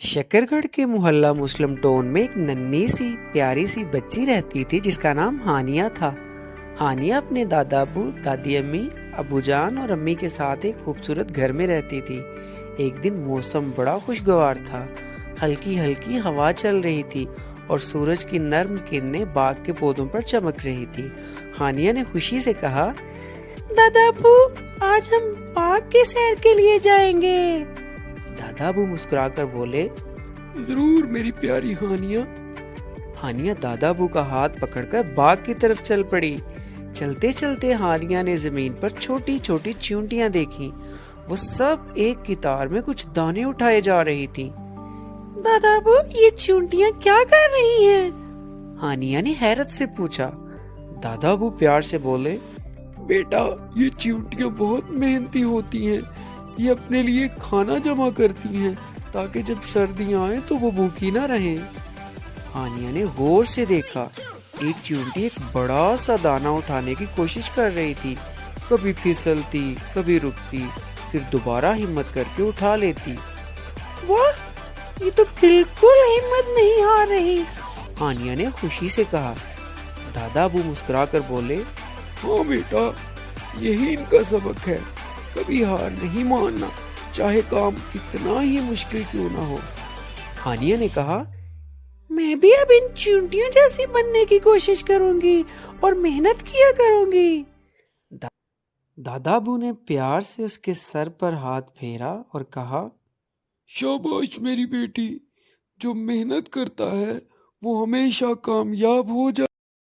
शकरगढ़ के मोहल्ला मुस्लिम टाउन में एक नन्ही सी प्यारी सी बच्ची रहती थी जिसका नाम हानिया था। हानिया अपने दादा अबू, दादी अम्मी, अबू जान और अम्मी के साथ एक खूबसूरत घर में रहती थी। एक दिन मौसम बड़ा खुशगवार था। हल्की हल्की हवा चल रही थी और सूरज की नर्म किरणें बाग के पौधों पर चमक रही थी। हानिया ने खुशी से कहा, दादा अबू, आज हम बाग की सैर के लिए जाएंगे। दादा अबू मुस्कुराकर बोले, जरूर मेरी प्यारी हानिया। हानिया दादा अबू का हाथ पकड़कर बाग की तरफ चल पड़ी। चलते चलते हानिया ने जमीन पर छोटी छोटी चींटियां देखी। वो सब एक कितार में कुछ दाने उठाए जा रही थी। दादा अबू, ये चींटियां क्या कर रही हैं? हानिया ने हैरत से पूछा। दादा अबू प्यार से बोले, बेटा, ये चींटियां बहुत मेहनती होती हैं। ये अपने लिए खाना जमा करती हैं ताकि जब सर्दियां आए तो वो भूखी ना रहें। हानिया ने गौर से देखा। एक चींटी एक बड़ा सा दाना उठाने की कोशिश कर रही थी। कभी फिसलती, कभी रुकती, फिर दोबारा हिम्मत करके उठा लेती। वाह, ये तो बिल्कुल हिम्मत नहीं हार रही, हानिया ने खुशी से कहा। दादा अबू मुस्कुरा कर बोले, हाँ बेटा, यही इनका सबक है। कभी हार नहीं मानना, चाहे काम कितना ही मुश्किल क्यों ना हो। हानिया ने कहा, मैं भी अब इन चींटियों जैसी बनने की कोशिश करूंगी और मेहनत किया करूंगी। दादा अबू ने प्यार से उसके सर पर हाथ फेरा और कहा, शाबाश मेरी बेटी, जो मेहनत करता है वो हमेशा कामयाब हो जाता है।